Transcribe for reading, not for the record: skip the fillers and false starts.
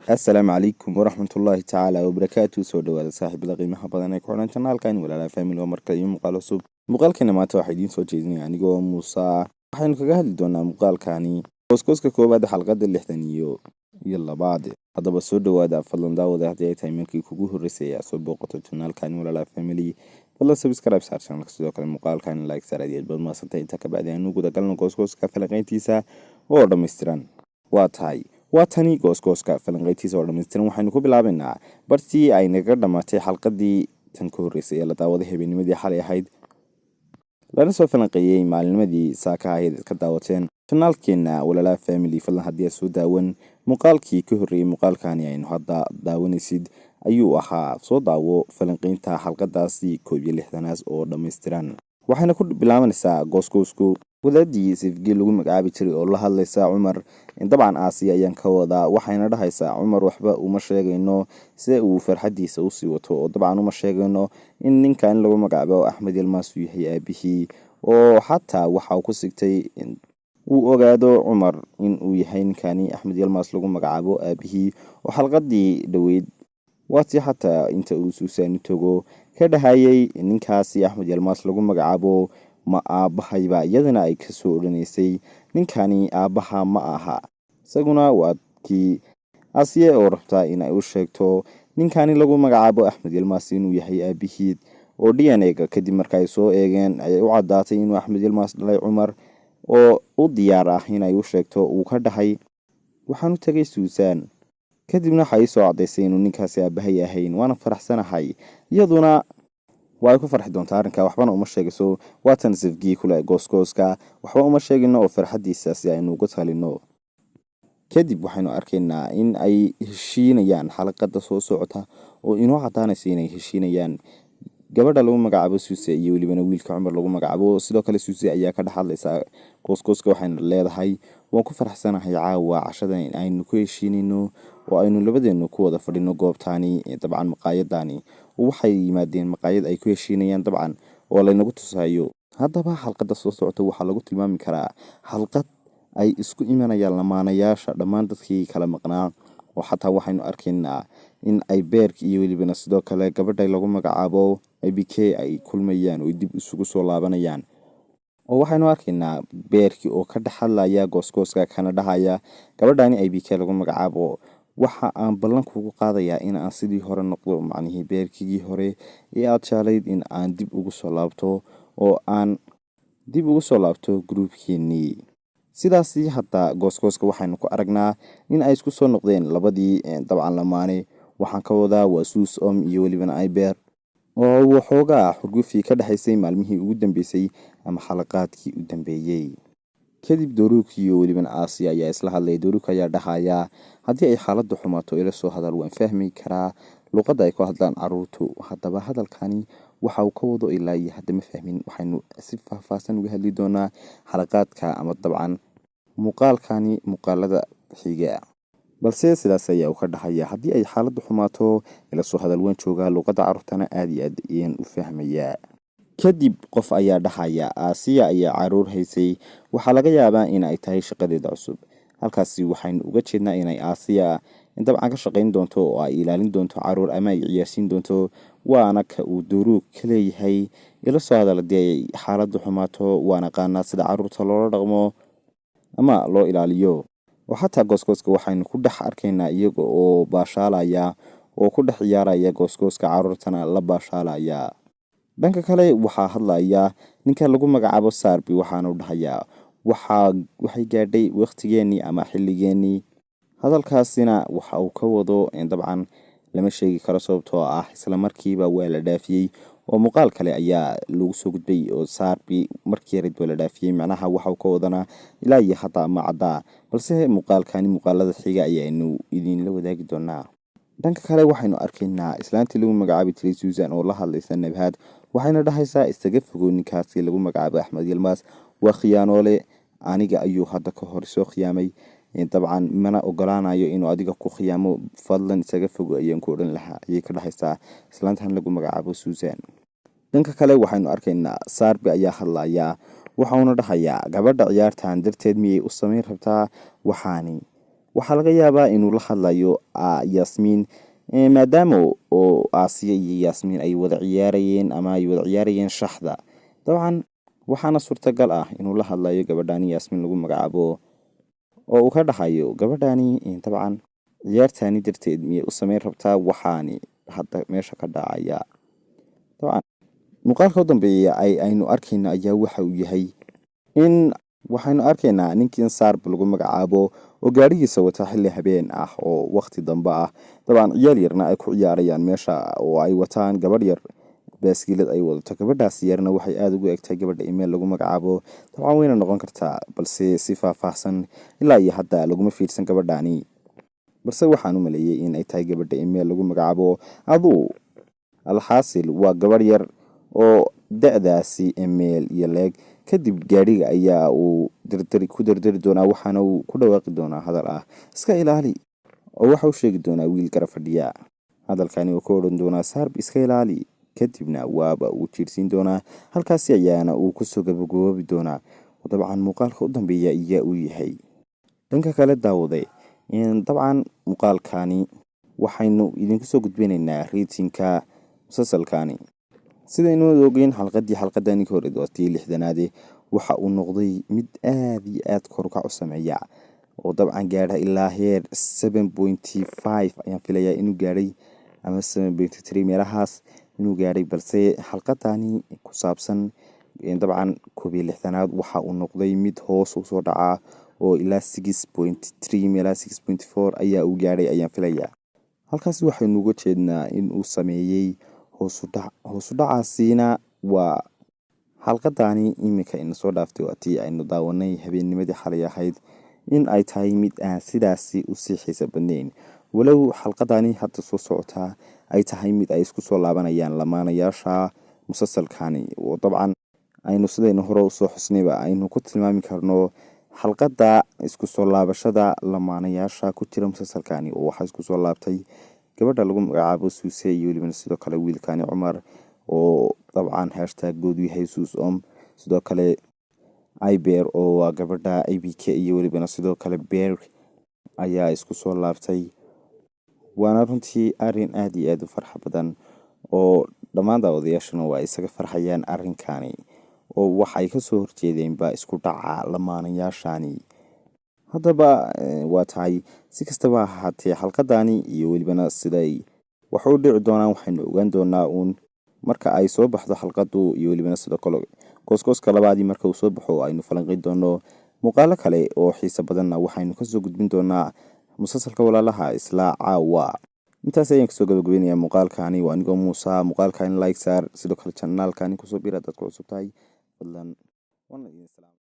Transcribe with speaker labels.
Speaker 1: السلام عليكم ورحمة الله تعالى وبركاته. سو dhawaada saaxiibada qiimaha badan ee ku xiran channelkan walaalaha family oo markale iyo muuqaal cusub. Muuqaalkana maanta waxaa idiin soo jeedinaya anigoo Musa. Waxaynu kaga hadli doonaa muuqaalkani qoyska koobaad xalqada 62. Haddaba soo dhawaada fadlan daawada haddii ay tahay markii kugu horeysay soo booqato channelkan walaalaha family. Fadlan subscribe saar channelka sidoo kale muuqaalkan like saar aad baad maasantay inta ka bacdi aanu guda galno qoyska falanqayntiisa oo dhameystiran. waa tani gooska falanqayntiisa oo dhameystiran. waxaynu ku bilaabaynaa bartii ay naga dhamaatay xalqadii tan ka horeysay ee la daawaday habeennimadii xalay ahayd lana soo falanqeeyay maalinimadii saaka ahayd ka daawateen channelkeena walaalaha family. fadlan haddii aad soo daawan muuqaalkii ka horeeyay muuqaalkani aynu hadda daawanaysid ayuu ahaa soo daawo falanqaynta xalqadaasi 61 oo dhameystiran. waxayna ku bilaabanaysaa goosku wadaadii sifgii lagu magacaabi jiray oo la hadlaysa Cumar dabcan Aasiya ayaan ka wadaa. waxayna dhahaysaa Cumar waxba uma sheegayno si uu farxadiisa u sii wato oo dabcan uma sheegayno in ninkan lagu magacaabo Axmed Yilmaz uu yahay aabihii oo xataa waxa uu ku sigtay in uu ogaado Cumar in uu yahay ninkani Axmed Yilmaz lagu magacaabo aabihii oo xalqadii dhaweyd waati xataa inta uu Suusan tago ka dhahayay ninkaasi Axmed Yilmaz lagu magacaabo ma aabahayba iyadana ay ka soo oranaysay ninkani aabaha ma aha. isaguna waadkii Aasiya oo rabta in ay u sheegto ninkani lagu magacaabo Axmed Yilmaz inuu yahay aabihii oo DNA-ga kadib markay soo eegeen ay u cadaatay inuu Axmed Yilmaz dhalay Cumar oo u diyaar ah in ay u sheegto uu ka dhahay waxaan u tagay Suusan kadibna waxay soo cadaysay inuu ninkaasi aabahay ahayn. waana faraxsanahay iyaduna way ku farxi doontaa arrinka waxbana uma sheegayso. waatan sifgii kula gooska waxba uma sheegino oo farxadiisa si aynu uga talino. kadib waxaynu arkaynaa in ay heshiinayaan xalqada soo socota oo inoo cadaanaysa inay heshiinayaan gabadha lagu magacaabo Suusan iyo waliba wiilka Cumar lagu magacaabo. sidoo kale Suusan ayaa ka dhaxlaysa gooska waxayna leedahay waan ku faraxsanahay caawa cashada in aynu ku heshiinayno oo aynu labadeenu ku wada fadhino goobtaani dabcan maqaayadani waxay yimaadeen maqaayad ay ku heshiinayaan dabcan oo la inagu tusayo. haddaba xalqada soo socota waxaa lagu tilmaami karaa xalqad ay isku imanayaan lamaanayaasha dhammaan dadkii kala maqnaa oo xataa waxaynu arkaynaa in ay beerki iyo waliba sidoo kale gabadha lagu magacaabo IBK ay kulmayaan oo dib isugu soo laabanayaan. oo waxaynu arkaynaa beerki oo ka dhaxalaya gooska kana dhahaya gabadhani IBK lagu magacaabo waxa aan ballan kugu qaadayaa in aan sidii hore noqdo macnaheedu beerkigii hore ee aad jeclayd in aan dib ugu soo laabto oo aan dib ugu soo laabto groupkeeni. sidaasi hadda gooska waxaynu ku aragnaa in ay isku soo noqdeen labadii dabcan lamaane. waxaan ka wadaa waa Suus iyo waliba Iber oo waxoogaa xurgufi ka dhaxaysay maalmihii ugu dambeysay ama xalaqaadkii u dambeeyay. kadib Doruuk iyo waliba Aasiya ayaa isla hadlay. Doruuk ayaa dhahaya haddii ay xaaladdu xumaato ila soo hadal waan fahmi karaa luqadda ay ku hadlaan caruurtu. haddaba hadalkani waxa uu ka wado ilaa iyo hadda ma fahmin. waxaynu si faahfaahsan uga hadli doonaa xalaqaadka ama dabcan muuqaalada xiga. balse sidaas ayaa uu ka dhahaya haddii ay xaaladdu xumaato ila soo hadal waan joogaa luqadda caruurtana aad iyo aad ayaan u fahmayaa. kadib qof ayaa dhahaya Aasiya ayaa caruur haysay waxaa laga yaabaa in ay tahay shaqadeeda cusub. halkaasi waxaynu uga jeednaa inay Aasiya dabcan ka shaqayn doonto oo ay ilaalin doonto caruur ama ay ciyaarsiin doonto. waana ka uu Doruuk ka leeyahay ila soo hadal haddii ay xaaladdu xumaato waana qaanaa sida caruurta loola dhaqmo ama loo ilaaliyo. oo xataa gooska waxaynu ku dhex arkaynaa iyaga oo baashaalaya oo ku dhex ciyaaraya gooska caruurtana la baashaalaya. dhanka kale waxaa hadlaya ninka lagu magacaabo Sarbi waxaanu dhahayaa waxay gaadhay waqtigeeni ama xilligeeni. hadalkaasina waxa uu ka wado dabcan lama sheegi karo sababtoo ah isla markiiba waa la dhaafiyay oo muuqaal kale ayaa lagu soo gudbay oo Sarbi markii yarid waa la dhaafiyay. macnaha waxa uu ka wadana ilaa iyo hataa ma cadda balse muuqaalada xiga ayaanu idin la wadaagi doonaa. dhanka kale waxaynu arkaynaa islaantii lagu magacaabi jiray Suusan oo la hadlaysa Nabhad waxayna dhahaysaa istaga fogow ninkaasi lagu magacaabo Axmed Yilmaz waa khiyaanoole aniga ayuu hadda ka hor soo khiyaamay dabcan mana ogolaanayo inuu adiga ku khiyaamo fadlan isaga fogow ayaan ku oran lahaa ayay ka dhahaysaa islaantan lagu magacaabo Suusan. dhanka kale waxaynu arkaynaa Sarbi ayaa hadlaya waxauna dhahayaa gabadha ciyaartan darteed miyay u sameyn rabtaa waxaani waxaa laga yaabaa inuu la hadlayo Yasmiin maadaama oo Aasiya iyo Yasmiin ay wada ciyaarayeen ama ay wada ciyaarayeen shaxda. Dabcan waxaana suurtagal ah inuu la hadlayo gabadhani Yasmiin lagu magacaabo oo uu ka dhahayo gabadhani dabcan ciyaartani darteed miyay u sameyn rabtaa waxaani hadda meesha ka dhacaya. Dabcan muuqaalka u dambeeya aynu arkayna ayaa waxa uu yahay in waxaynu arkaynaa ninkii Sarb lagu magacaabo oo gaarigiisa wata xilli habeen ah oo waqti dambe ah. Dabcan ciyaal yarna ay ku ciyaarayaan meesha oo ay wataan gabadh yar baaskiilad ay wadato. gabadhaas yarna waxay aad ugu egtahay gabadha email lagu magacaabo. Dabcan wayna noqon kartaa balse si faahfaahsan ilaa iyo hadda laguma fiirsan gabadhani, balse waxaan u maleeyay in ay tahay gabadha email lagu magacaabo. alxaasil waa gabadh yar oo da'daasi email iyo leeg. kadib gaariga ayaa uu ku dardari doonaa, waxaana uu ku dhawaaqi doonaa hadal ah iska ilaali, oo waxa uu sheegi doonaa wiil garab fadhiya. hadalkani uu ka odhan doonaa Sarb iska ilaali, kadibna waaba uu jiirsiin doonaa. halkaasi ayaana uu kusoo gabagaboobi doonaa. dabcan muuqaalka u dambeeya ayaa uu yahay dhanka kale daawade. dabcan muuqaalkani waxaynu idinku soo gudbinaynaa ratingka musalsalkani. sidaynu ogeyn xalqadani ka hor tii 60aad waxa uu noqday mid aad iyo aad kor u kac u sameeya oo dabcan gaadha ilaa heer 7.5 ayaan filayaa inuu gaadhay ama 7.3 meelahaas inuu gaadhay. balse xalqadani ku saabsan dabcan 60aad waxa uu noqday mid hoos u soo dhaca oo ilaa 6.3 meelaha 6.4 ayaa uu gaadhay ayaan filayaa. halkaas waxaynu uga jeednaa in uu sameeyay hoos u dhacaasina waa xalqadani imika ina soo dhaaftay tii aynu daawanay habeennimadii xalay ahayd in ay tahay mid aan sidaasi u sii xiiso badnayn, walow xalqadani hadda soo socotaa ay tahay mid ay isku soo laabanayaan lamaanayaasha musalsalkani. oo dabcan aynu sidaynu hore usoo xusnayba aynu ku tilmaami karno xalqada isku soo laabashada lamaanayaasha ku jira musalsalkani. oo waxaa isku soo laabtay gabadha lagu magacaabo Suuse iyo weliba sidoo kale wiilkani Cumar oo dabcan #goodu yahay Suusom. sidoo kale Iber oo waa gabadha IBK iyo weliba sidoo kale Bear ayaa isku soo laabtay. waana runtii arrin aad iyo aad u farxad badan oo dhammaan daawadayaashuna waa isaga farxayaan arrinkani, oo waxay ka soo horjeedeenba isku dhaca lamaanayaashani. haddaba waa tahay si kastaba ahaatee xalqadani iyo welibana siday wax u dhici doonaan waxaynu ogaan doonaa marka ay soo baxdo xalqadu iyo welibana sidoo kale gooska labaadii marka uu soo baxo aynu falanqeyn doono muuqaalo kale oo xiiso badanna waxaynu kasoo gudbin doonaa musalsalka walaalaha isla caawa. intaas ayaan kasoo gabagabeynayaa muuqaalkani. waa anigoo Muusa. muuqaalkani like saar, sidoo kale channelkani kusoo biira dadka cusub tahay fadlan.